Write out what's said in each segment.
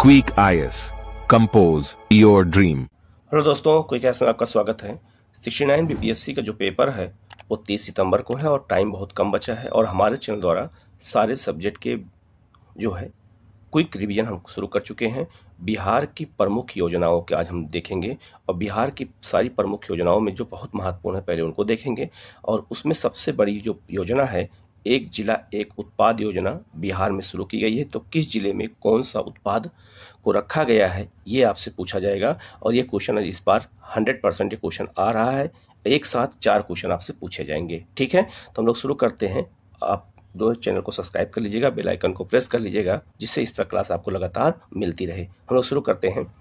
Quick IAS compose your dream. Hello दोस्तों, quick IAS में आपका स्वागत है। 69 बीपीएससी का जो पेपर है वो 30 सितंबर को है और टाइम बहुत कम बचा है और हमारे चैनल द्वारा सारे सब्जेक्ट के जो है क्विक रिवीजन हम शुरू कर चुके हैं। बिहार की प्रमुख योजनाओं के आज हम देखेंगे और बिहार की सारी प्रमुख योजनाओं में जो बहुत महत्वपूर्ण है पहले उनको देखेंगे। और उसमें सबसे बड़ी जो योजना है एक जिला एक उत्पाद योजना बिहार में शुरू की गई है। तो किस जिले में कौन सा उत्पाद को रखा गया है ये आपसे पूछा जाएगा और ये क्वेश्चन इस बार 100% ये क्वेश्चन आ रहा है। एक साथ 4 क्वेश्चन आपसे पूछे जाएंगे, ठीक है। तो हम लोग शुरू करते हैं। आप दो चैनल को सब्सक्राइब कर लीजिएगा, बेल आइकन को प्रेस कर लीजिएगा जिससे इस तरह क्लास आपको लगातार मिलती रहे। हम लोग शुरू करते हैं।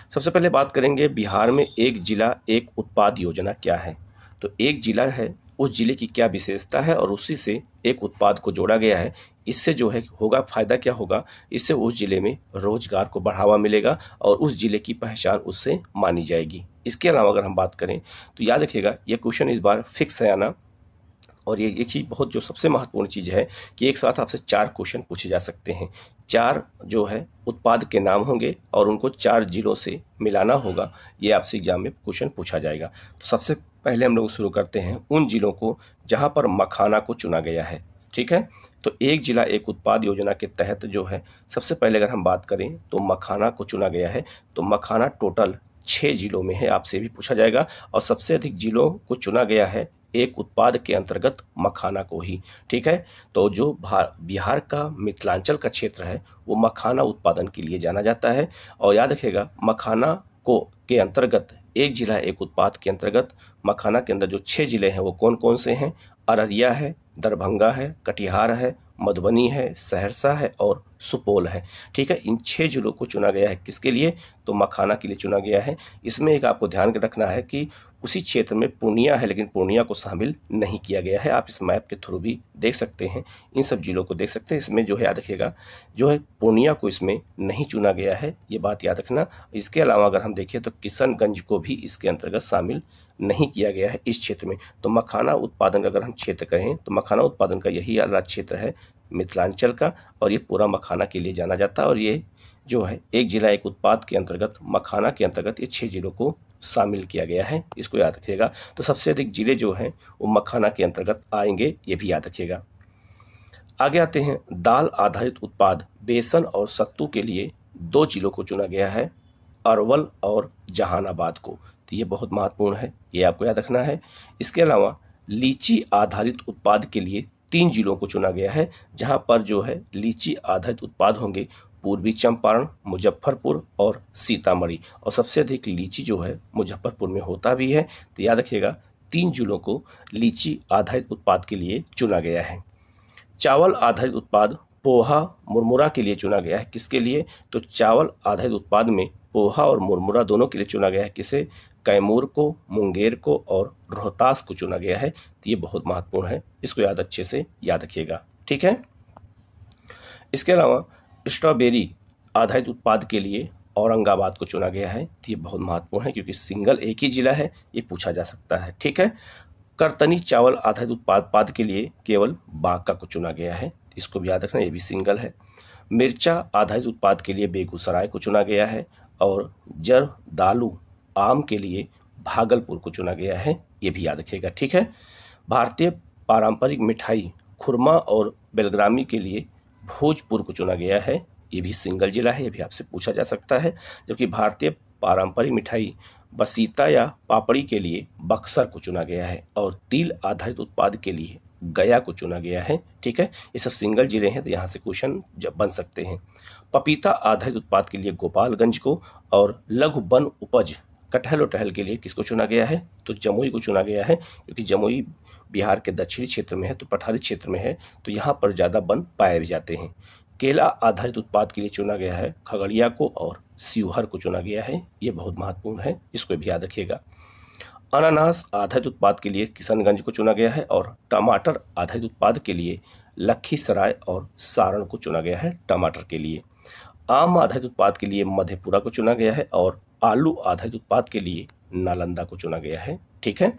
सबसे पहले बात करेंगे बिहार में एक जिला एक उत्पाद योजना क्या है। तो एक जिला है, उस जिले की क्या विशेषता है और उसी से एक उत्पाद को जोड़ा गया है। इससे जो है होगा फायदा क्या होगा, इससे उस जिले में रोजगार को बढ़ावा मिलेगा और उस जिले की पहचान उससे मानी जाएगी। इसके अलावा अगर हम बात करें तो याद रखिएगा ये क्वेश्चन इस बार फिक्स है आना। और ये एक चीज़ बहुत जो सबसे महत्वपूर्ण चीज़ है कि एक साथ आपसे 4 क्वेश्चन पूछे जा सकते हैं। 4 जो है उत्पाद के नाम होंगे और उनको 4 जिलों से मिलाना होगा। ये आपसे एग्जाम में क्वेश्चन पूछा जाएगा। तो सबसे पहले हम लोग शुरू करते हैं उन जिलों को जहां पर मखाना को चुना गया है, ठीक है। तो एक जिला एक उत्पाद योजना के तहत जो है सबसे पहले अगर हम बात करें तो मखाना को चुना गया है। तो मखाना टोटल 6 जिलों में है, आपसे भी पूछा जाएगा। और सबसे अधिक जिलों को चुना गया है एक उत्पाद के अंतर्गत मखाना को ही, ठीक है। तो जो बिहार का मिथिलांचल का क्षेत्र है वो मखाना उत्पादन के लिए जाना जाता है। और याद रखिएगा मखाना को के अंतर्गत एक जिला एक उत्पाद के अंतर्गत मखाना के अंदर जो 6 जिले हैं वो कौन कौन से हैं। अररिया है, दरभंगा है, कटिहार है, मधुबनी है, सहरसा है और सुपौल है, ठीक है। इन 6 जिलों को चुना गया है किसके लिए, तो मखाना के लिए चुना गया है। इसमें एक आपको ध्यान रखना है कि उसी क्षेत्र में पूर्णिया है लेकिन पूर्णिया को शामिल नहीं किया गया है। आप इस मैप के थ्रू भी देख सकते हैं, इन सब जिलों को देख सकते हैं। इसमें जो है याद रखिएगा जो है पूर्णिया को इसमें नहीं चुना गया है, ये बात याद रखना। इसके अलावा अगर हम देखें तो किशनगंज को भी इसके अंतर्गत शामिल नहीं किया गया है इस क्षेत्र में। तो मखाना उत्पादन का अगर हम क्षेत्र कहें तो मखाना उत्पादन का यही वाला क्षेत्र है मिथिलांचल का और ये पूरा मखाना के लिए जाना जाता है। और ये जो है एक जिला एक उत्पाद के अंतर्गत मखाना के अंतर्गत ये 6 जिलों को शामिल किया गया है, इसको याद रखिएगा। तो सबसे अधिक जिले जो हैं वो मखाना के अंतर्गत आएंगे, ये भी याद रखिएगा। आगे आते हैं दाल आधारित उत्पाद बेसन और सत्तू के लिए 2 जिलों को चुना गया है, अरवल और जहानाबाद को। तो ये बहुत महत्वपूर्ण है, ये आपको याद रखना है। इसके अलावा लीची आधारित उत्पाद के लिए 3 जिलों को चुना गया है जहां पर जो है लीची आधारित उत्पाद होंगे पूर्वी चंपारण, मुजफ्फरपुर और सीतामढ़ी। और सबसे अधिक लीची जो है मुजफ्फरपुर में होता भी है। तो याद रखिएगा 3 जिलों को लीची आधारित उत्पाद के लिए चुना गया है। चावल आधारित उत्पाद पोहा मुरमुरा के लिए चुना गया है, किसके लिए, तो चावल आधारित उत्पाद में पोहा और मुरमुरा दोनों के लिए चुना गया है। किसे, कैमूर को, मुंगेर को और रोहतास को चुना गया है। तो ये बहुत महत्वपूर्ण है, इसको अच्छे से याद रखिएगा, ठीक है। इसके अलावा स्ट्रॉबेरी आधारित उत्पाद के लिए औरंगाबाद को चुना गया है। तो ये बहुत महत्वपूर्ण है क्योंकि सिंगल एक ही जिला है, ये पूछा जा सकता है, ठीक है। करतनी चावल आधारित उत्पाद के लिए केवल बांका को चुना गया है, इसको भी याद रखना, ये भी सिंगल है। मिर्चा आधारित उत्पाद के लिए बेगूसराय को चुना गया है और जरदालू आम के लिए भागलपुर को चुना गया है, ये भी याद रखिएगा, ठीक है। भारतीय पारंपरिक मिठाई खुरमा और बेलग्रामी के लिए भोजपुर को चुना गया है, ये भी सिंगल जिला है, ये भी आपसे पूछा जा सकता है। जबकि भारतीय पारंपरिक मिठाई बसीता या पापड़ी के लिए बक्सर को चुना गया है और तिल आधारित उत्पाद के लिए गया को चुना गया है, ठीक है। ये सब सिंगल जिले हैं तो यहाँ से क्वेश्चन बन सकते हैं। पपीता आधारित उत्पाद के लिए गोपालगंज को और लघु वन उपज कटहल और टहल के लिए किसको चुना गया है, तो जमुई को चुना गया है क्योंकि जमुई बिहार के दक्षिणी क्षेत्र में है, तो पठारी क्षेत्र में है, तो यहाँ पर ज़्यादा वन पाए जाते हैं। केला आधारित उत्पाद के लिए चुना गया है खगड़िया को और शिवहर को चुना गया है, ये बहुत महत्वपूर्ण है, इसको भी याद रखिएगा। अनानास आधारित उत्पाद के लिए किशनगंज को चुना गया है और टमाटर आधारित उत्पाद के लिए लखीसराय और सारण को चुना गया है टमाटर के लिए। आम आधारित उत्पाद के लिए मधेपुरा को चुना गया है और आलू आधारित उत्पाद के लिए नालंदा को चुना गया है, ठीक है।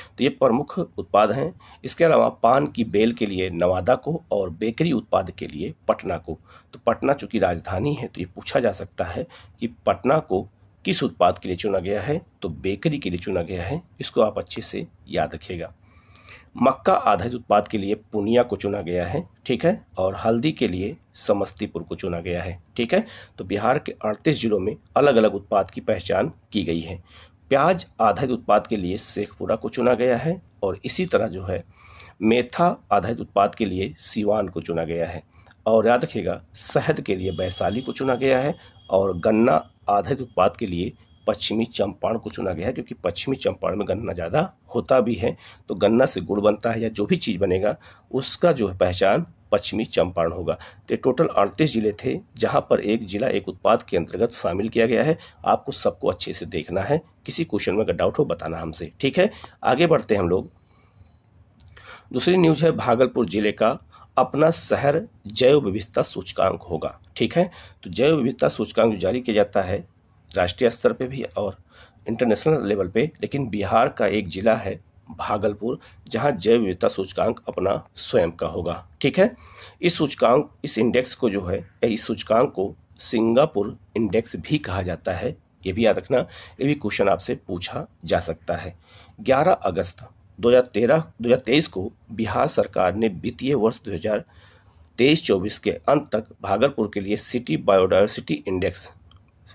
तो ये प्रमुख उत्पाद हैं। इसके अलावा पान की बेल के लिए नवादा को और बेकरी उत्पाद के लिए पटना को। तो पटना चूंकि राजधानी है तो ये पूछा जा सकता है कि पटना को किस उत्पाद के लिए चुना गया है, तो बेकरी के लिए चुना गया है। इसको आप अच्छे से याद रखिएगा। मक्का आधारित उत्पाद के लिए पूर्णिया को चुना गया है, ठीक है, और हल्दी के लिए समस्तीपुर को चुना गया है, ठीक है। तो बिहार के 38 जिलों में अलग अलग उत्पाद की पहचान की गई है। प्याज आधारित उत्पाद के लिए शेखपुरा को चुना गया है, और इसी तरह जो है मेथा आधारित उत्पाद के लिए सीवान को चुना गया है। और याद रखिएगा शहद के लिए वैशाली को चुना गया है, और गन्ना आधारित उत्पाद के लिए पश्चिमी चंपारण को चुना गया है, क्योंकि पश्चिमी चंपारण में गन्ना ज़्यादा होता भी है। तो गन्ना से गुड़ बनता है या जो भी चीज़ बनेगा उसका जो है पहचान पश्चिमी चंपारण होगा। तो टोटल 38 जिले थे जहां पर एक जिला एक उत्पाद के अंतर्गत शामिल किया गया है। आपको सबको अच्छे से देखना है, किसी क्वेश्चन में अगर डाउट हो बताना हमसे, ठीक है। आगे बढ़ते हैं हम लोग। दूसरी न्यूज है भागलपुर जिले का अपना शहर जैव विविधता सूचकांक होगा, ठीक है। तो जैव विविधता सूचकांक जो जारी किया जाता है राष्ट्रीय स्तर पे भी और इंटरनेशनल लेवल पे, लेकिन बिहार का एक जिला है भागलपुर जहां जैव विविधता सूचकांक अपना स्वयं का होगा, ठीक है। इस इंडेक्स को जो है या इस सूचकांक को सिंगापुर इंडेक्स भी कहा जाता है। ये भी याद रखना, ये भी क्वेश्चन आपसे पूछा जा सकता है। 11 अगस्त 2023 को बिहार सरकार ने वित्तीय वर्ष 2023-24 के अंत तक भागलपुर के लिए सिटी बायोडायवर्सिटी इंडेक्स,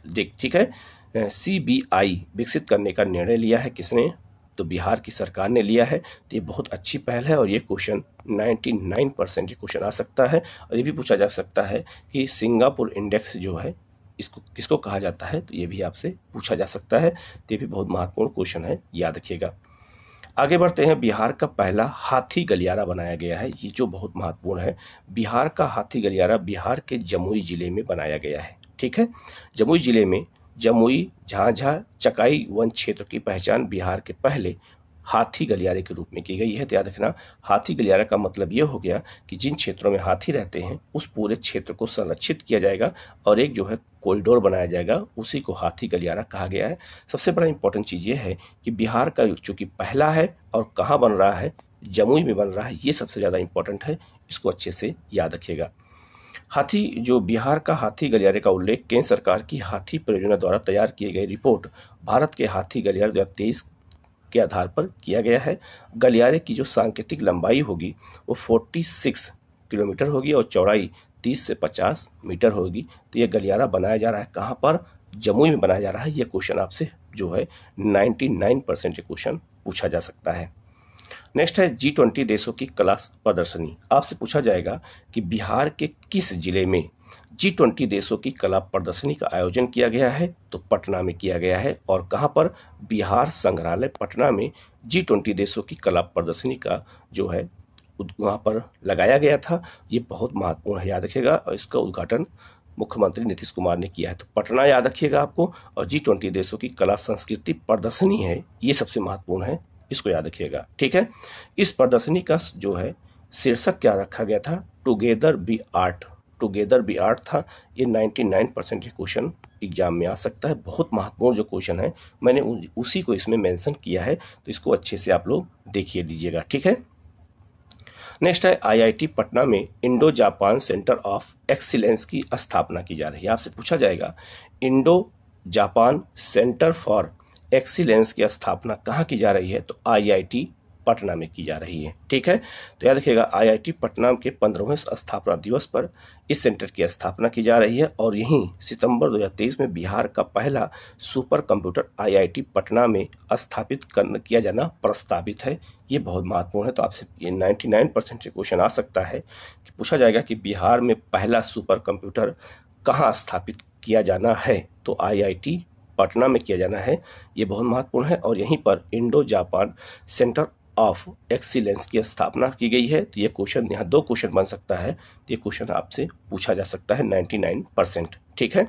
ठीक है, CBI विकसित करने का निर्णय लिया है। किसने? तो बिहार की सरकार ने लिया है। तो ये बहुत अच्छी पहल है और ये क्वेश्चन 99% ये क्वेश्चन आ सकता है। और ये भी पूछा जा सकता है कि सिंगापुर इंडेक्स जो है इसको किसको कहा जाता है, तो ये भी आपसे पूछा जा सकता है। तो ये भी बहुत महत्वपूर्ण क्वेश्चन है, याद रखिएगा। आगे बढ़ते हैं। बिहार का पहला हाथी गलियारा बनाया गया है, ये जो बहुत महत्वपूर्ण है। बिहार का हाथी गलियारा बिहार के जमुई जिले में बनाया गया है, ठीक है। जमुई जिले में जमुई झांझा चकाई वन क्षेत्र की पहचान बिहार के पहले हाथी गलियारे के रूप में की गई है। तो याद रखना, हाथी गलियारा का मतलब यह हो गया कि जिन क्षेत्रों में हाथी रहते हैं उस पूरे क्षेत्र को संरक्षित किया जाएगा और एक जो है कॉरिडोर बनाया जाएगा, उसी को हाथी गलियारा कहा गया है। सबसे बड़ा इंपॉर्टेंट चीज़ ये है कि बिहार का चूंकि पहला है और कहाँ बन रहा है, जमुई में बन रहा है, ये सबसे ज़्यादा इंपॉर्टेंट है, इसको अच्छे से याद रखिएगा। हाथी जो बिहार का हाथी गलियारे का उल्लेख केंद्र सरकार की हाथी परियोजना द्वारा तैयार किए गए रिपोर्ट भारत के हाथी गलियारे 2023 के आधार पर किया गया है। गलियारे की जो सांकेतिक लंबाई होगी वो 46 किलोमीटर होगी और चौड़ाई 30 से 50 मीटर होगी। तो ये गलियारा बनाया जा रहा है कहाँ पर? जमुई में बनाया जा रहा है। ये क्वेश्चन आपसे जो है 99% ये क्वेश्चन पूछा जा सकता है। नेक्स्ट है G20 देशों की कला प्रदर्शनी। आपसे पूछा जाएगा कि बिहार के किस जिले में G20 देशों की कला प्रदर्शनी का आयोजन किया गया है, तो पटना में किया गया है। और कहाँ पर? बिहार संग्रहालय पटना में G20 देशों की कला प्रदर्शनी का जो है वहाँ पर लगाया गया था। ये बहुत महत्वपूर्ण है, याद रखिएगा। और इसका उद्घाटन मुख्यमंत्री नीतीश कुमार ने किया है। तो पटना याद रखिएगा आपको। और G20 देशों की कला संस्कृति प्रदर्शनी है, ये सबसे महत्वपूर्ण है, इसको याद रखिएगा, ठीक है। इस प्रदर्शनी का जो है शीर्षक क्या रखा गया था? Together be art. Together be art था। ये 99% क्वेश्चन एग्जाम में आ सकता है। बहुत महत्वपूर्ण जो क्वेश्चन है, मैंने उसी को इसमें मेंशन किया है, तो इसको अच्छे से आप लोग देखिए लीजिएगा, ठीक है। नेक्स्ट है IIT पटना में Indo Japan centre of excellence की स्थापना की जा रही है। आपसे पूछा जाएगा Indo Japan centre for excellence की स्थापना कहाँ की जा रही है, तो IIT पटना में की जा रही है, ठीक है। तो याद रखिएगा IIT पटना के 15वें स्थापना दिवस पर इस सेंटर की स्थापना की जा रही है। और यहीं सितंबर 2023 में बिहार का पहला सुपर कंप्यूटर IIT पटना में स्थापित किया जाना प्रस्तावित है। ये बहुत महत्वपूर्ण है। तो आपसे ये 99% क्वेश्चन आ सकता है कि पूछा जाएगा कि बिहार में पहला सुपर कंप्यूटर कहाँ स्थापित किया जाना है, तो IIT पटना में किया जाना है। ये बहुत महत्वपूर्ण है। और यहीं पर Indo Japan centre of excellence की स्थापना की गई है। तो ये क्वेश्चन, यहाँ 2 क्वेश्चन बन सकता है। तो ये क्वेश्चन आपसे पूछा जा सकता है 99%, ठीक है।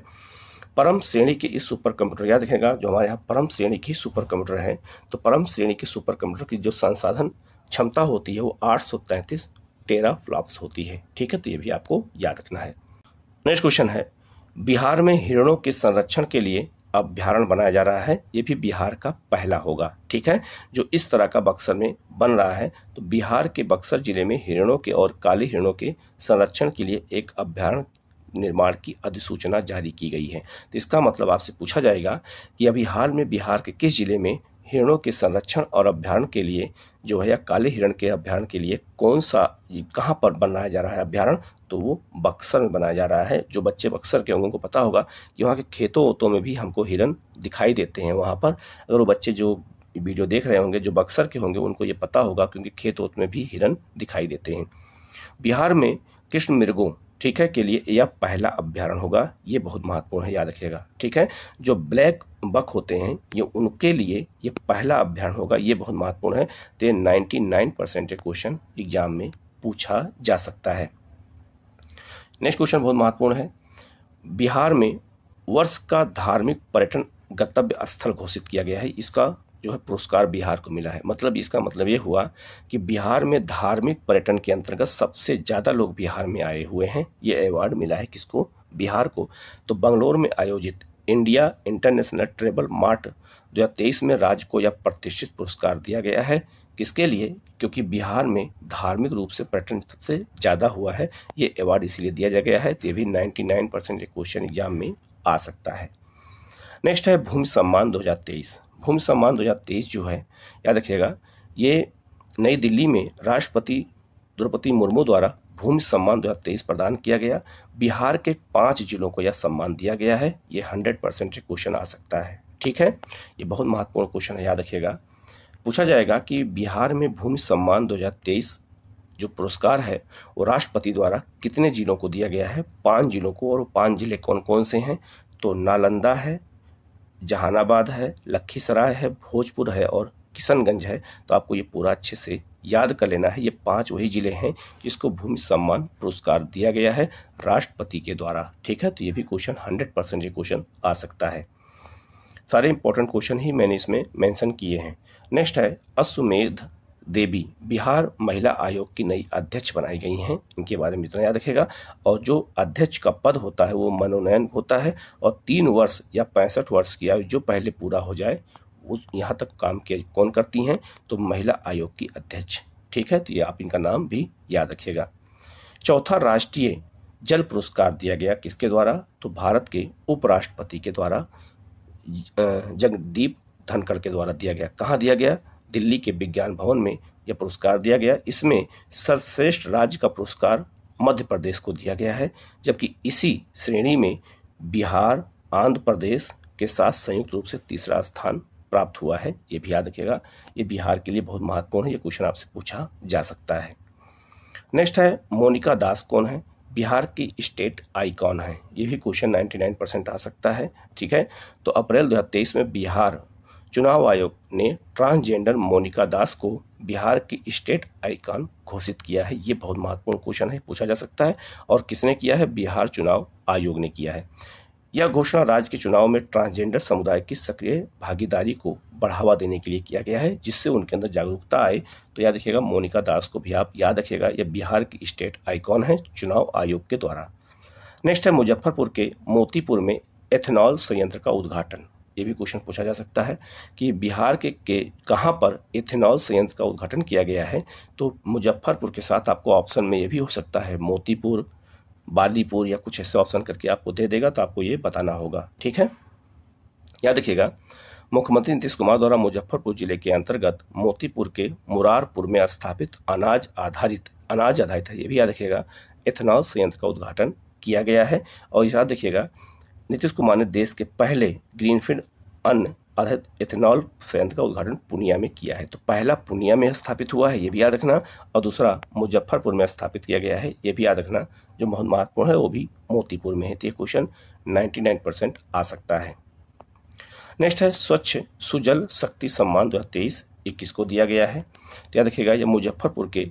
परम श्रेणी के इस सुपर कंप्यूटर, याद रखिएगा जो हमारे यहाँ परम श्रेणी की सुपर कंप्यूटर है, तो परम श्रेणी के सुपर कंप्यूटर की जो संसाधन क्षमता होती है वो 833 टेराफ्लॉप्स होती है, ठीक है। तो ये भी आपको याद रखना है। नेक्स्ट क्वेश्चन है बिहार में हिरणों के संरक्षण के लिए अभ्यारण्य बनाया जा रहा है, ये भी बिहार का पहला होगा। ठीक है, जो इस तरह का बक्सर में बन रहा है। तो बिहार के बक्सर जिले में हिरणों के और काले हिरणों के संरक्षण के लिए एक अभ्यारण्य निर्माण की अधिसूचना जारी की गई है। तो इसका मतलब आपसे पूछा जाएगा कि अभी हाल में बिहार के किस जिले में हिरणों के संरक्षण और अभ्यारण्य के लिए जो है, या काले हिरण के अभ्यारण्य के लिए कौन सा, कहाँ पर बनाया जा रहा है अभ्यारण्य, तो वो बक्सर में बनाया जा रहा है। जो बच्चे बक्सर के होंगे उनको पता होगा कि वहाँ के खेतों वोतों में भी हमको हिरन दिखाई देते हैं वहाँ पर। अगर वो बच्चे जो वीडियो देख रहे होंगे जो बक्सर के होंगे उनको ये पता होगा, क्योंकि खेत वोत में भी हिरन दिखाई देते हैं। बिहार में कृष्ण मृगों, ठीक है, के लिए यह पहला अभ्यारण्य होगा। ये बहुत महत्वपूर्ण है, याद रखिएगा। ठीक है, जो ब्लैक बक होते हैं ये उनके लिए ये पहला अभ्यारण्य होगा। ये बहुत महत्वपूर्ण है। तो 99% क्वेश्चन एग्जाम में पूछा जा सकता है। नेक्स्ट क्वेश्चन बहुत महत्वपूर्ण है। बिहार में वर्ष का धार्मिक पर्यटन गंतव्य स्थल घोषित किया गया है। इसका जो है पुरस्कार बिहार को मिला है। मतलब इसका मतलब ये हुआ कि बिहार में धार्मिक पर्यटन के अंतर्गत सबसे ज़्यादा लोग बिहार में आए हुए हैं। ये अवार्ड मिला है किसको? बिहार को। तो बंगलोर में आयोजित इंडिया इंटरनेशनल ट्रेवल मार्ट 2023 में राज्य को यह प्रतिष्ठित पुरस्कार दिया गया है। किसके लिए? क्योंकि बिहार में धार्मिक रूप से पर्यटन सबसे ज़्यादा हुआ है। ये अवार्ड इसीलिए दिया गया है। तो ये भी 99% क्वेश्चन एग्जाम में आ सकता है। नेक्स्ट है भूमि सम्मान 2023। भूमि सम्मान 2023 जो है, याद रखिएगा, ये नई दिल्ली में राष्ट्रपति द्रौपदी मुर्मू द्वारा भूमि सम्मान 2023 प्रदान किया गया। बिहार के 5 जिलों को यह सम्मान दिया गया है। ये 100% क्वेश्चन आ सकता है। ठीक है, ये बहुत महत्वपूर्ण क्वेश्चन है, याद रखिएगा। पूछा जाएगा कि बिहार में भूमि सम्मान 2023 जो पुरस्कार है वो राष्ट्रपति द्वारा कितने जिलों को दिया गया है? 5 जिलों को। और 5 जिले कौन कौन से हैं? तो नालंदा है, जहानाबाद है, लखीसराय है, भोजपुर है और किशनगंज है। तो आपको ये पूरा अच्छे से याद कर लेना है। ये 5 वही जिले हैं जिसको भूमि सम्मान पुरस्कार दिया गया है राष्ट्रपति के द्वारा। ठीक है, तो ये भी क्वेश्चन 100% क्वेश्चन आ सकता है। सारे इंपॉर्टेंट क्वेश्चन ही मैंने इसमें मेंशन किए हैं। नेक्स्ट है अश्वमेध देवी बिहार महिला आयोग की नई अध्यक्ष बनाई गई हैं। इनके बारे में इतना याद रखेगा। और जो अध्यक्ष का पद होता है वो मनोनयन होता है और 3 वर्ष या 65 वर्ष की आयु जो पहले पूरा हो जाए उस यहाँ तक काम किया कौन करती हैं? तो महिला आयोग की अध्यक्ष। ठीक है, तो ये आप इनका नाम भी याद रखिएगा। चौथा राष्ट्रीय जल पुरस्कार दिया गया किसके द्वारा? तो भारत के उपराष्ट्रपति के द्वारा, जगदीप धनखड़ के द्वारा दिया गया। कहाँ दिया गया? दिल्ली के विज्ञान भवन में यह पुरस्कार दिया गया। इसमें सर्वश्रेष्ठ राज्य का पुरस्कार मध्य प्रदेश को दिया गया है, जबकि इसी श्रेणी में बिहार, आंध्र प्रदेश के साथ संयुक्त रूप से तीसरा स्थान प्राप्त हुआ है। ये भी याद रखिएगा, ये बिहार के लिए बहुत महत्वपूर्ण है। ये क्वेश्चन आपसे पूछा जा सकता है। नेक्स्ट है मोनिका दास कौन है? बिहार की स्टेट आइकॉन है। ये भी क्वेश्चन 99% आ सकता है। ठीक है, तो अप्रैल 2023 में बिहार चुनाव आयोग ने ट्रांसजेंडर मोनिका दास को बिहार की स्टेट आइकॉन घोषित किया है। ये बहुत महत्वपूर्ण क्वेश्चन है, पूछा जा सकता है। और किसने किया है? बिहार चुनाव आयोग ने किया है। यह घोषणा राज्य के चुनाव में ट्रांसजेंडर समुदाय की सक्रिय भागीदारी को बढ़ावा देने के लिए किया गया है, जिससे उनके अंदर जागरूकता आए। तो याद रखिएगा, मोनिका दास को भी आप याद रखिएगा। यह बिहार की स्टेट आइकॉन है चुनाव आयोग के द्वारा। नेक्स्ट है मुजफ्फरपुर के मोतीपुर में एथेनॉल संयंत्र का उद्घाटन। ये भी क्वेश्चन पूछा जा सकता है कि बिहार के कहाँ पर एथेनॉल संयंत्र का उद्घाटन किया गया है? तो मुजफ्फरपुर के साथ आपको ऑप्शन में ये भी हो सकता है मोतीपुर, बालीपुर या कुछ ऐसे ऑप्शन करके आपको दे देगा, तो आपको ये बताना होगा। ठीक है, याद रखिएगा, मुख्यमंत्री नीतीश कुमार द्वारा मुजफ्फरपुर जिले के अंतर्गत मोतीपुर के मुरारपुर में स्थापित अनाज आधारित है, ये भी याद रखिएगा, एथेनॉल संयंत्र का उद्घाटन किया गया है। और याद रखिएगा, नीतीश कुमार ने देश के पहले ग्रीनफील्ड अन्न आधारित एथेनॉल संयंत्र का उद्घाटन पूर्णिया में किया है। तो पहला पूर्णिया में स्थापित हुआ है, ये भी याद रखना, और दूसरा मुजफ्फरपुर में स्थापित किया गया है, ये भी याद रखना। जो बहुत महत्वपूर्ण है वो भी मोतीपुर में है। तो ये क्वेश्चन 99% आ सकता है। नेक्स्ट है स्वच्छ सुजल शक्ति सम्मान 2023। ये किसको दिया गया है? तो याद रखिएगा, ये मुजफ्फरपुर के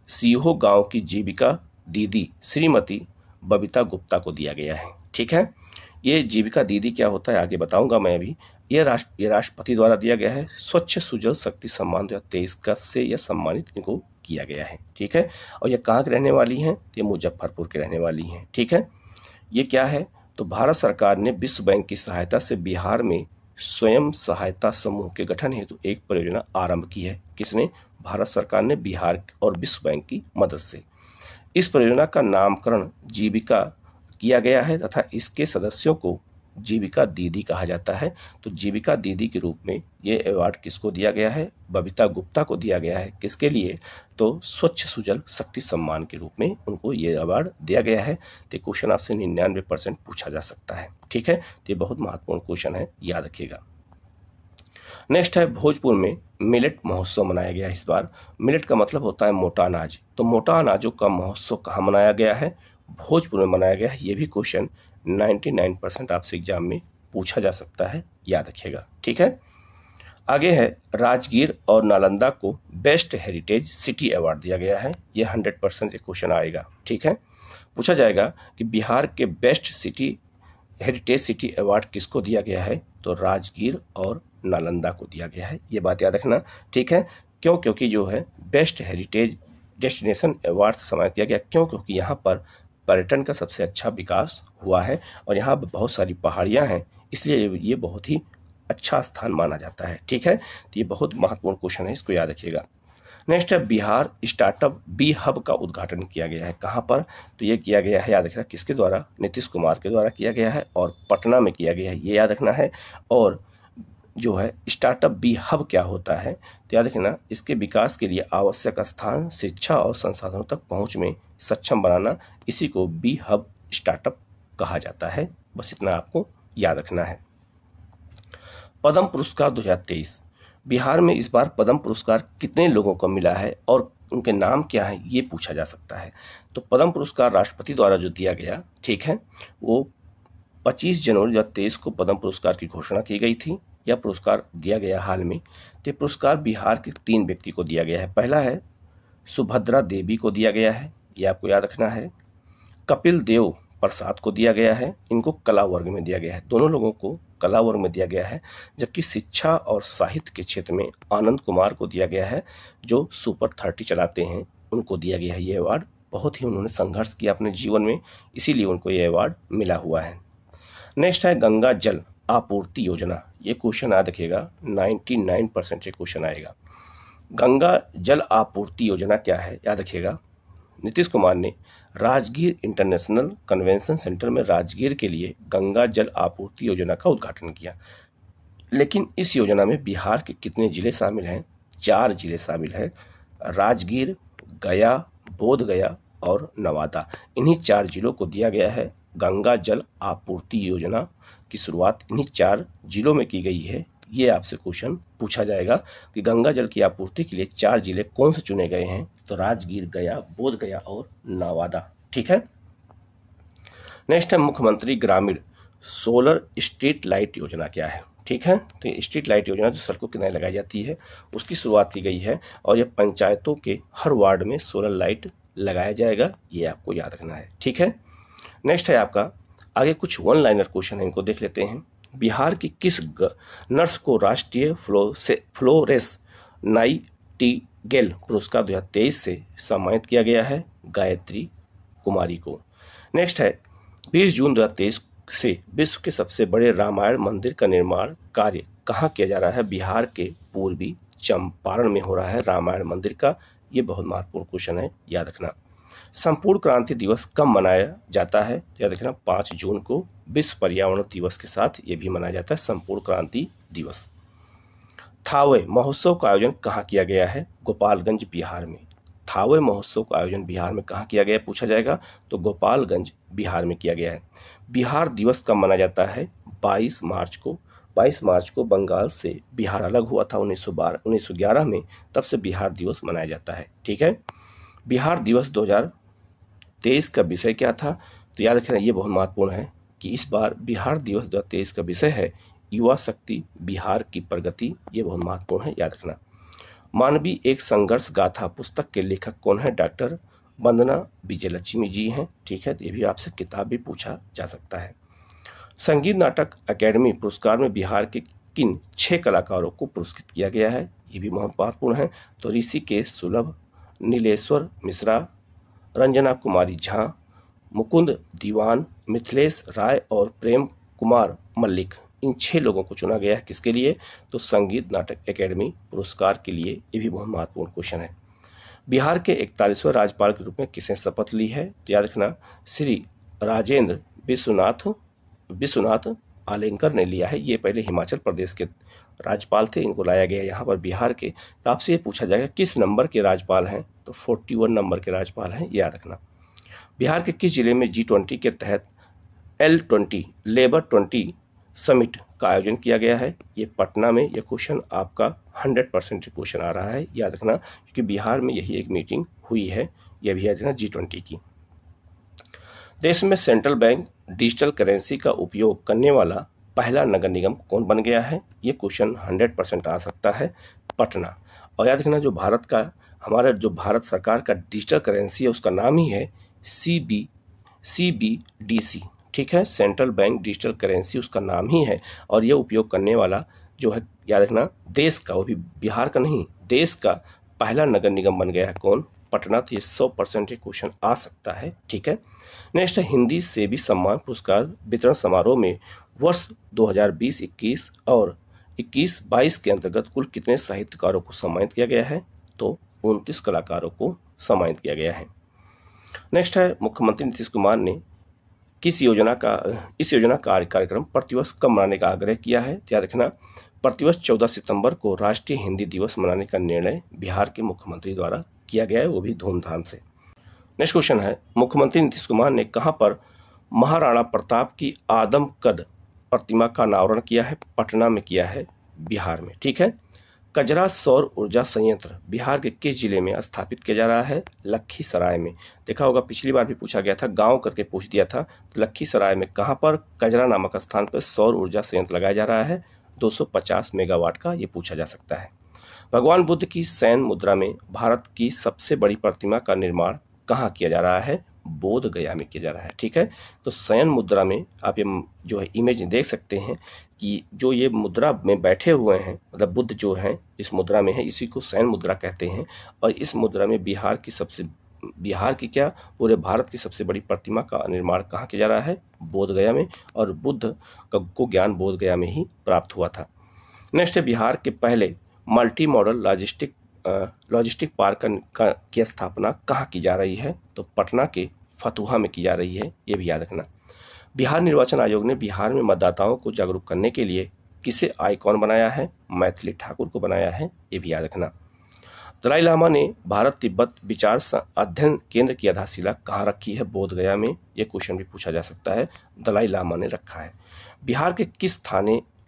सीहो गांव की जीविका दीदी श्रीमती बबीता गुप्ता को दिया गया है। ठीक है, ये जीविका दीदी क्या होता है आगे बताऊंगा मैं अभी। ये राष्ट्रपति द्वारा दिया गया है। स्वच्छ सुजल शक्ति सम्मान 2023 का से यह सम्मानित इनको किया गया है। ठीक है, और ये कहाँ के रहने वाली हैं? ये मुजफ्फरपुर के रहने वाली हैं। ठीक है, ये क्या है? तो भारत सरकार ने विश्व बैंक की सहायता से बिहार में स्वयं सहायता समूह के गठन हेतु एक परियोजना आरंभ की है। किसने? भारत सरकार ने बिहार और विश्व बैंक की मदद से। इस परियोजना का नामकरण जीविका किया गया है तथा इसके सदस्यों को जीविका दीदी कहा जाता है। तो जीविका दीदी के रूप में ये अवार्ड किसको दिया गया है? बबीता गुप्ता को दिया गया है। किसके लिए? तो स्वच्छ सुजल शक्ति सम्मान के रूप में उनको ये अवार्ड दिया गया है। तो क्वेश्चन आपसे 99% पूछा जा सकता है। ठीक है, तो ये बहुत महत्वपूर्ण क्वेश्चन है, याद रखिएगा। नेक्स्ट है, भोजपुर में मिलेट महोत्सव मनाया गया इस बार। मिलेट का मतलब होता है मोटा अनाज। तो मोटा अनाजों का महोत्सव कहाँ मनाया गया है? भोजपुर में मनाया गया है। ये भी क्वेश्चन 99% आपसे एग्जाम में पूछा जा सकता है, याद रखिएगा। ठीक है, आगे है, राजगीर और नालंदा को बेस्ट हेरिटेज सिटी अवार्ड दिया गया है। ये 100% क्वेश्चन आएगा। ठीक है, पूछा जाएगा कि बिहार के best city heritage city award किसको दिया गया है? तो राजगीर और नालंदा को दिया गया है। ये बात याद रखना। ठीक है, क्यों? क्योंकि जो है बेस्ट हेरिटेज डेस्टिनेशन अवार्ड सम्मानित किया गया। क्यों? क्योंकि यहाँ पर पर्यटन का सबसे अच्छा विकास हुआ है और यहाँ पर बहुत सारी पहाड़ियाँ हैं, इसलिए ये बहुत ही अच्छा स्थान माना जाता है। ठीक है, तो ये बहुत महत्वपूर्ण क्वेश्चन है, इसको याद रखिएगा। नेक्स्ट है, बिहार स्टार्टअप बी हब का उद्घाटन किया गया है। कहाँ पर? तो ये किया गया है, याद रखना, किसके द्वारा? नीतीश कुमार के द्वारा किया गया है और पटना में किया गया है, ये याद रखना है। और जो है स्टार्टअप बी हब क्या होता है? तो याद रखना, इसके विकास के लिए आवश्यक स्थान, शिक्षा और संसाधनों तक पहुंच में सक्षम बनाना, इसी को बी हब स्टार्टअप कहा जाता है। बस इतना आपको याद रखना है। पद्म पुरस्कार 2023, बिहार में इस बार पद्म पुरस्कार कितने लोगों को मिला है और उनके नाम क्या है, ये पूछा जा सकता है। तो पद्म पुरस्कार राष्ट्रपति द्वारा जो दिया गया, ठीक है, वो 25 जनवरी 2023 को पद्म पुरस्कार की घोषणा की गई थी। यह पुरस्कार दिया गया हाल में। तो पुरस्कार बिहार के 3 व्यक्ति को दिया गया है। पहला है सुभद्रा देवी को दिया गया है, ये आपको याद रखना है। कपिल देव प्रसाद को दिया गया है, इनको कला वर्ग में दिया गया है। दोनों लोगों को कला वर्ग में दिया गया है। जबकि शिक्षा और साहित्य के क्षेत्र में आनंद कुमार को दिया गया है, जो सुपर 30 चलाते हैं, उनको दिया गया है ये अवार्ड। बहुत ही उन्होंने संघर्ष किया अपने जीवन में, इसीलिए उनको ये अवार्ड मिला हुआ है। नेक्स्ट है, गंगा जल आपूर्ति योजना। ये क्वेश्चन याद रखिएगा, 99% ये क्वेश्चन आएगा। गंगा जल आपूर्ति योजना क्या है, याद रखिएगा। नीतीश कुमार ने राजगीर इंटरनेशनल कन्वेंशन सेंटर में राजगीर के लिए गंगा जल आपूर्ति योजना का उद्घाटन किया। लेकिन इस योजना में बिहार के कितने जिले शामिल हैं? 4 जिले शामिल हैं, राजगीर, गया, बोध गया और नवादा। इन्हीं 4 जिलों को दिया गया है। गंगा जल आपूर्ति योजना की शुरुआत इन्हीं 4 जिलों में की गई है। ये आपसे क्वेश्चन पूछा जाएगा कि गंगा जल की आपूर्ति के लिए 4 जिले कौन से चुने गए हैं? तो राजगीर, गया, बोध गया और नवादा। ठीक है, नेक्स्ट है, मुख्यमंत्री ग्रामीण सोलर स्ट्रीट लाइट योजना क्या है? ठीक है, तो ये स्ट्रीट लाइट योजना जो सड़कों के किनारे लगाई जाती है, उसकी शुरुआत की गई है और ये पंचायतों के हर वार्ड में सोलर लाइट लगाया जाएगा, ये आपको याद रखना है। ठीक है, नेक्स्ट है आपका, आगे कुछ 1 लाइनर क्वेश्चन है, इनको देख लेते हैं। बिहार की किस नर्स को राष्ट्रीय फ्लोरेंस नाइटिंगेल पुरस्कार 2023 से सम्मानित किया गया है? गायत्री कुमारी को। नेक्स्ट है, 20 जून 2023 से विश्व के सबसे बड़े रामायण मंदिर का निर्माण कार्य कहाँ किया जा रहा है? बिहार के पूर्वी चंपारण में हो रहा है रामायण मंदिर का। ये बहुत महत्वपूर्ण क्वेश्चन है, याद रखना। संपूर्ण क्रांति दिवस कब मनाया जाता है? याद रखना, 5 जून को विश्व पर्यावरण दिवस के साथ ये भी मनाया जाता है, संपूर्ण क्रांति दिवस। थावे महोत्सव का आयोजन कहाँ किया गया है? गोपालगंज, बिहार में। थावे महोत्सव का आयोजन बिहार में कहाँ किया गया है पूछा जाएगा, तो गोपालगंज, बिहार में किया गया है। बिहार दिवस कब मनाया जाता है? 22 मार्च को। 22 मार्च को बंगाल से बिहार अलग हुआ था 1911 में, तब से बिहार दिवस मनाया जाता है। ठीक है, बिहार दिवस 2023 का विषय क्या था? तो याद रखना, ये बहुत महत्वपूर्ण है कि इस बार बिहार दिवस 2023 का विषय है युवा शक्ति, बिहार की प्रगति। ये बहुत महत्वपूर्ण है, याद रखना। मानवीय एक संघर्ष गाथा पुस्तक के लेखक कौन है? डॉक्टर वंदना विजयलक्ष्मी जी हैं। ठीक है, तो ये भी आपसे किताब भी पूछा जा सकता है। संगीत नाटक अकेडमी पुरस्कार में बिहार के किन 6 कलाकारों को पुरस्कृत किया गया है? ये भी बहुत महत्वपूर्ण है। तो ऋषिकेश सुलभ, नीलेश्वर मिश्रा, रंजना कुमारी झा, मुकुंद दीवान, मिथिलेश राय और प्रेम कुमार मल्लिक, इन 6 लोगों को चुना गया है किसके लिए? तो संगीत नाटक अकेडमी पुरस्कार के लिए। ये भी बहुत महत्वपूर्ण क्वेश्चन है। बिहार के 41वें राज्यपाल के रूप में किसने शपथ ली है? तो याद रखना, श्री राजेंद्र विश्वनाथ आलेंकर ने लिया है। ये पहले हिमाचल प्रदेश के राज्यपाल थे, इनको लाया गया यहाँ पर बिहार के। तो आपसे ये पूछा जाएगा किस नंबर के राज्यपाल हैं? तो 41 नंबर के राज्यपाल हैं, याद रखना। बिहार के किस जिले में G20 के तहत L20 लेबर 20 समिट का आयोजन किया गया है? ये पटना में। यह क्वेश्चन आपका 100% क्वेश्चन आ रहा है, याद रखना, क्योंकि बिहार में यही एक मीटिंग हुई है। यह भी याद रखना, G20 की। देश में सेंट्रल बैंक डिजिटल करेंसी का उपयोग करने वाला पहला नगर निगम कौन बन गया है? ये क्वेश्चन 100% आ सकता है, पटना। और याद रखना, जो भारत सरकार का डिजिटल करेंसी है उसका नाम ही है CBDC, ठीक है, सेंट्रल बैंक डिजिटल करेंसी उसका नाम ही है। और यह उपयोग करने वाला जो है, याद रखना, देश का, वो भी बिहार का नहीं, देश का पहला नगर निगम बन गया है कौन? पटना। तो ये 100% क्वेश्चन आ सकता है, ठीक है। नेक्स्ट है, हिंदी सेवी सम्मान पुरस्कार वितरण समारोह में वर्ष 2020-21 और 21-22 के अंतर्गत कुल कितने साहित्यकारों को सम्मानित किया गया है? तो 29 कलाकारों को सम्मानित किया गया है। नेक्स्ट है, मुख्यमंत्री नीतीश कुमार ने इस योजना कार्यक्रम प्रतिवर्ष कब मनाने का आग्रह किया है? याद रखना, प्रतिवर्ष 14 सितंबर को राष्ट्रीय हिंदी दिवस मनाने का निर्णय बिहार के मुख्यमंत्री द्वारा किया गया है, वो भी धूमधाम से। नेक्स्ट क्वेश्चन है, मुख्यमंत्री नीतीश कुमार ने कहां पर महाराणा प्रताप की आदमकद प्रतिमा का अनावरण किया है? पटना में किया है, बिहार में, ठीक है। कजरा सौर ऊर्जा संयंत्र बिहार के किस जिले में स्थापित किया जा रहा है? लखीसराय में। देखा होगा, पिछली बार भी पूछा गया था, गांव करके पूछ दिया था। तो लखीसराय में कहां पर? कजरा नामक स्थान पर सौर ऊर्जा संयंत्र लगाया जा रहा है, 250 मेगावाट का, ये पूछा जा सकता है। भगवान बुद्ध की सैन मुद्रा में भारत की सबसे बड़ी प्रतिमा का निर्माण कहाँ किया जा रहा है? बोध गया में किया जा रहा है, ठीक है। तो शयन मुद्रा में आप ये जो है इमेज देख सकते हैं कि जो ये मुद्रा में बैठे हुए हैं, मतलब बुद्ध जो हैं इस मुद्रा में है, इसी को शयन मुद्रा कहते हैं। और इस मुद्रा में बिहार की क्या, पूरे भारत की सबसे बड़ी प्रतिमा का निर्माण कहाँ किया जा रहा है? बोध गया में। और बुद्ध को ज्ञान बोध गया में ही प्राप्त हुआ था। नेक्स्ट है, बिहार के पहले मल्टी मॉडल लॉजिस्टिक पार्क की स्थापना कहाँ की जा रही है? तो पटना के फतुहा में की जा रही है, ये भी याद रखना। बिहार निर्वाचन आयोग ने बिहार में मतदाताओं को जागरूक करने के लिए किसे आइकॉन बनाया है? मैथिली ठाकुर को बनाया है, ये भी याद रखना। दलाई लामा ने भारत तिब्बत विचार अध्ययन केंद्र की आधारशिला कहाँ रखी है? बोध गया में। ये क्वेश्चन भी पूछा जा सकता है, दलाई लामा ने रखा है। बिहार के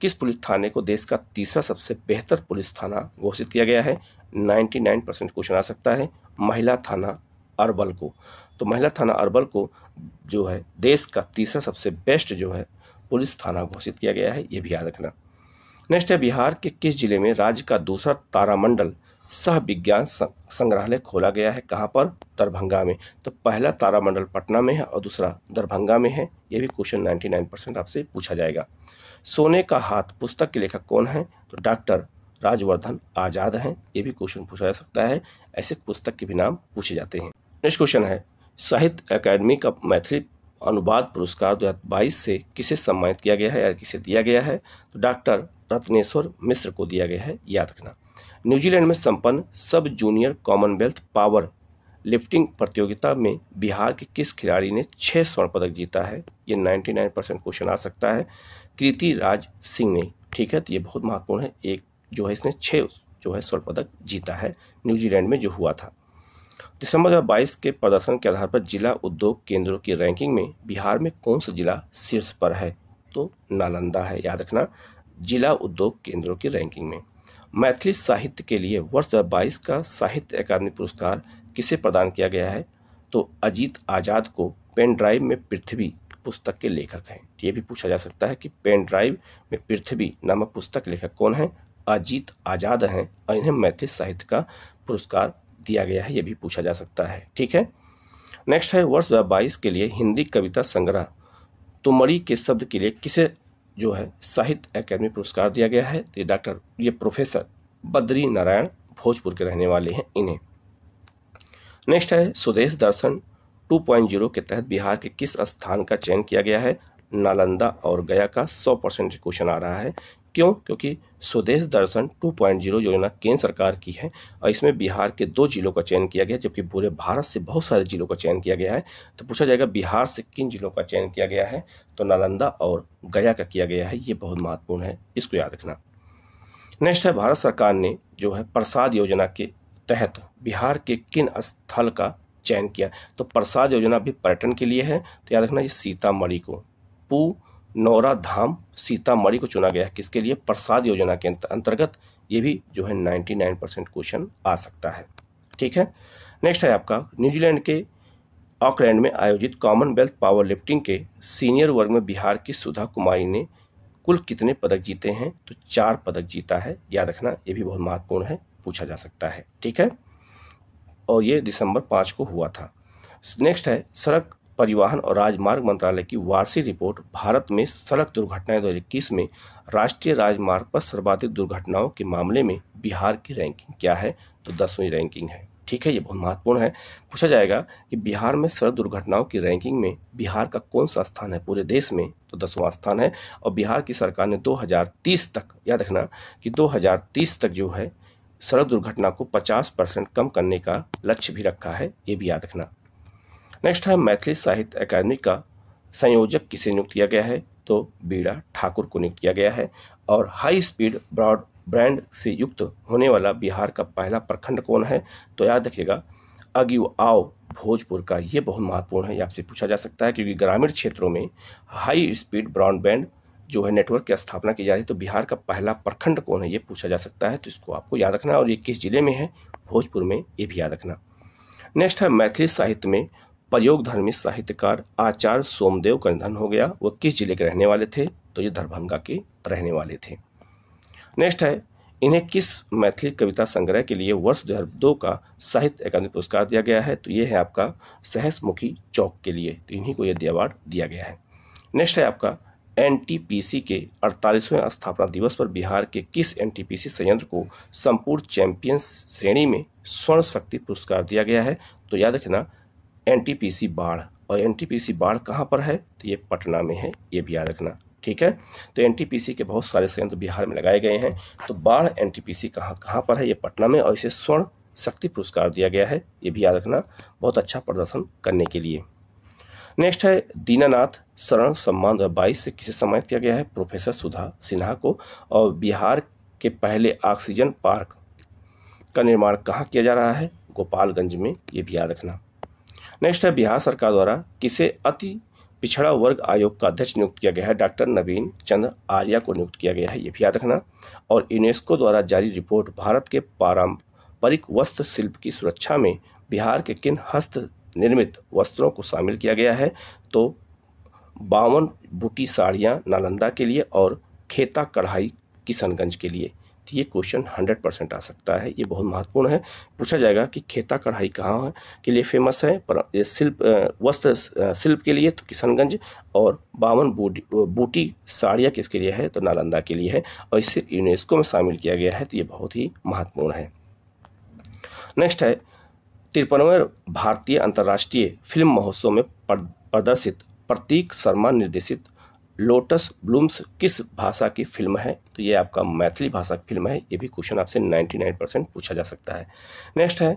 किस पुलिस थाने को देश का तीसरा सबसे बेहतर पुलिस थाना घोषित किया गया है? 99% क्वेश्चन आ सकता है, महिला थाना अरवल को। तो महिला थाना अरवल को जो है देश का तीसरा सबसे बेस्ट जो है पुलिस थाना घोषित किया गया है, ये भी याद रखना। नेक्स्ट है, बिहार के किस जिले में राज्य का दूसरा तारामंडल सह विज्ञान संग्रहालय खोला गया है? कहाँ पर? दरभंगा में। तो पहला तारामंडल पटना में है और दूसरा दरभंगा में है, ये भी क्वेश्चन 99% आपसे पूछा जाएगा। सोने का हाथ पुस्तक के लेखक कौन है? तो डॉक्टर राजवर्धन आजाद हैं, ये भी क्वेश्चन पूछा जा सकता है, ऐसे पुस्तक के भी नाम पूछे जाते हैं। नेक्स्ट क्वेश्चन है, साहित्य अकादमी का मैथिली अनुवाद पुरस्कार 2022 से किसे सम्मानित किया गया है या किसे दिया गया है? तो डॉक्टर रत्नेश्वर मिश्र को दिया गया है, याद रखना। न्यूजीलैंड में संपन्न सब जूनियर कॉमनवेल्थ पावर लिफ्टिंग प्रतियोगिता में बिहार के किस खिलाड़ी ने 6 स्वर्ण पदक जीता है? ये 99% क्वेश्चन आ सकता है, कृति राज सिंह ने, ठीक है। तो ये बहुत महत्वपूर्ण है, एक जो है इसने 6 जो है स्वर्ण पदक जीता है न्यूजीलैंड में जो हुआ था। दिसंबर 2022 के प्रदर्शन के आधार पर जिला उद्योग केंद्रों की रैंकिंग में बिहार में कौन सा जिला शीर्ष पर है? तो नालंदा है, याद रखना, जिला उद्योग केंद्रों की रैंकिंग में। मैथिली साहित्य के लिए वर्ष 2022 का साहित्य अकादमी पुरस्कार किसे प्रदान किया गया है? तो अजीत आजाद को पेन ड्राइव में पृथ्वी पुस्तक के लेखक हैं। ये भी पूछा जा सकता है कि पेन ड्राइव में पृथ्वी नामक पुस्तक लेखक कौन है? अजीत आजाद हैं और इन्हें मैथिली साहित्य का पुरस्कार दिया गया है, ये भी पूछा जा सकता है, ठीक है। नेक्स्ट है, वर्ष 2022 के लिए हिंदी कविता संग्रह तुमड़ी के शब्द के लिए किसे जो है साहित्य अकादमी पुरस्कार दिया गया है? तो ये प्रोफेसर बद्री नारायण भोजपुर के रहने वाले हैं इन्हें। नेक्स्ट है, स्वदेश दर्शन 2.0 के तहत बिहार के किस स्थान का चयन किया गया है? नालंदा और गया का 100% क्वेश्चन आ रहा है। क्यों? क्योंकि स्वदेश दर्शन 2.0 योजना केंद्र सरकार की है और इसमें बिहार के 2 जिलों का चयन किया गया, जबकि पूरे भारत से बहुत सारे जिलों का चयन किया गया है। तो पूछा जाएगा बिहार से किन जिलों का चयन किया गया है? तो नालंदा और गया का किया गया है। ये बहुत महत्वपूर्ण है, इसको याद रखना। नेक्स्ट है, भारत सरकार ने जो है प्रसाद योजना के तहत बिहार के किन स्थल का चयन किया? तो प्रसाद योजना भी पर्यटन के लिए है, तो याद रखना ये सीतामढ़ी को, नौरा धाम सीतामढ़ी को चुना गया है। किसके लिए? प्रसाद योजना के अंतर्गत। ये भी जो है 99% क्वेश्चन आ सकता है। ठीक है। नेक्स्ट है आपका, न्यूजीलैंड के ऑकलैंड में आयोजित कॉमनवेल्थ पावर लिफ्टिंग के सीनियर वर्ग में बिहार की सुधा कुमारी ने कुल कितने पदक जीते हैं? तो 4 पदक जीता है। याद रखना, ये भी बहुत महत्वपूर्ण है, पूछा जा सकता है। ठीक है, और ये दिसंबर 5 को हुआ था। नेक्स्ट है, सड़क परिवहन और राजमार्ग मंत्रालय की वार्षिक रिपोर्ट भारत में सड़क दुर्घटनाएं 2021 में राष्ट्रीय राजमार्ग पर सर्वाधिक दुर्घटनाओं के मामले में बिहार की रैंकिंग क्या है? तो 10वीं रैंकिंग है। ठीक है, ये बहुत महत्वपूर्ण है। पूछा जाएगा कि बिहार में सड़क दुर्घटनाओं की रैंकिंग में बिहार का कौन सा स्थान है पूरे देश में? तो 10वां स्थान है। और बिहार की सरकार ने 2030 तक, याद रखना कि 2030 तक जो है सड़क दुर्घटना को 50% कम करने का लक्ष्य भी रखा है, ये भी याद रखना। नेक्स्ट है, मैथिली साहित्य अकादमी का संयोजक किसे नियुक्त किया गया है? तो बीड़ा ठाकुर को नियुक्त किया गया है। और हाई स्पीड ब्रॉडबैंड से युक्त होने वाला बिहार का पहला प्रखंड कौन है? तो याद रखिएगा अगिआव भोजपुर का। ये बहुत महत्वपूर्ण है, आपसे पूछा जा सकता है, क्योंकि ग्रामीण क्षेत्रों में हाई स्पीड ब्रॉडबैंड जो है नेटवर्क की स्थापना की जा रही है। तो बिहार का पहला प्रखंड कौन है, ये पूछा जा सकता है, तो इसको आपको याद रखना। और ये किस जिले में है? भोजपुर में, ये भी याद रखना। नेक्स्ट है, मैथिली साहित्य में प्रयोगधर्मी साहित्यकार आचार्य सोमदेव का निधन हो गया। वो किस जिले के रहने वाले थे? तो ये दरभंगा के रहने वाले थे। नेक्स्ट है, इन्हें किस मैथिली कविता संग्रह के लिए वर्ष 2002 का साहित्य अकादमी पुरस्कार दिया गया है? तो ये है आपका सहसमुखी चौक के लिए, तो इन्हीं को यह अवार्ड दिया गया है। नेक्स्ट है आपका, एनटीपीसी के 48वें स्थापना दिवस पर बिहार के किस एनटीपीसी संयंत्र को संपूर्ण चैंपियन श्रेणी में स्वर्ण शक्ति पुरस्कार दिया गया है? तो याद रखना एनटीपीसी बाढ़। और एनटीपीसी बाढ़ कहाँ पर है? तो ये पटना में है, ये भी याद रखना। ठीक है, तो एनटीपीसी के बहुत सारे संयंत्र बिहार में लगाए गए हैं। तो बाढ़ एनटीपीसी कहाँ पर है? ये पटना में, और इसे स्वर्ण शक्ति पुरस्कार दिया गया है, ये भी याद रखना, बहुत अच्छा प्रदर्शन करने के लिए। नेक्स्ट है, दीनानाथ शरण सम्मान 2022 से किसे सम्मानित किया गया है? प्रोफेसर सुधा सिन्हा को। और बिहार के पहले ऑक्सीजन पार्क का निर्माण कहाँ किया जा रहा है? गोपालगंज में, ये भी याद रखना। नेक्स्ट है, बिहार सरकार द्वारा किसे अति पिछड़ा वर्ग आयोग का अध्यक्ष नियुक्त किया गया है? डॉक्टर नवीन चंद्र आर्या को नियुक्त किया गया है, ये भी याद रखना। और यूनेस्को द्वारा जारी रिपोर्ट भारत के पारंपरिक वस्त्र शिल्प की सुरक्षा में बिहार के किन हस्त निर्मित वस्त्रों को शामिल किया गया है? तो 52 बूटी साड़ियाँ नालंदा के लिए और खेता कढ़ाई किशनगंज के लिए। तो ये क्वेश्चन 100% आ सकता है, ये बहुत महत्वपूर्ण है। पूछा जाएगा कि खेता कढ़ाई कहाँ के लिए फेमस है? पर ये शिल्प वस्त्र शिल्प के लिए तो किशनगंज, और 52 बूटी साड़ियाँ किसके लिए है? तो नालंदा के लिए है, और इसे यूनेस्को में शामिल किया गया है, तो ये बहुत ही महत्वपूर्ण है। नेक्स्ट है, 53वें भारतीय अंतर्राष्ट्रीय फिल्म महोत्सव में प्रदर्शित प्रतीक शर्मा निर्देशित लोटस ब्लूम्स किस भाषा की फिल्म है? तो ये आपका मैथिली भाषा की फिल्म है, ये भी क्वेश्चन आपसे 99% पूछा जा सकता है। नेक्स्ट है,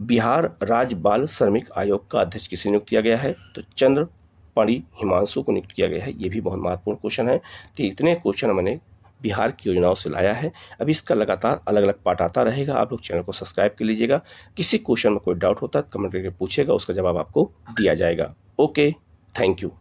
बिहार राज्य बाल श्रमिक आयोग का अध्यक्ष किसे नियुक्त किया गया है? तो चंद्रपणि हिमांशु को नियुक्त किया गया है, ये भी बहुत महत्वपूर्ण क्वेश्चन है। तो इतने क्वेश्चन मैंने बिहार की योजनाओं से लाया है। अभी इसका लगातार अलग अलग पार्ट आता रहेगा, आप लोग चैनल को सब्सक्राइब कर लीजिएगा। किसी क्वेश्चन में कोई डाउट होता है कमेंट करके पूछेगा, उसका जवाब आपको दिया जाएगा। Okay, thank you.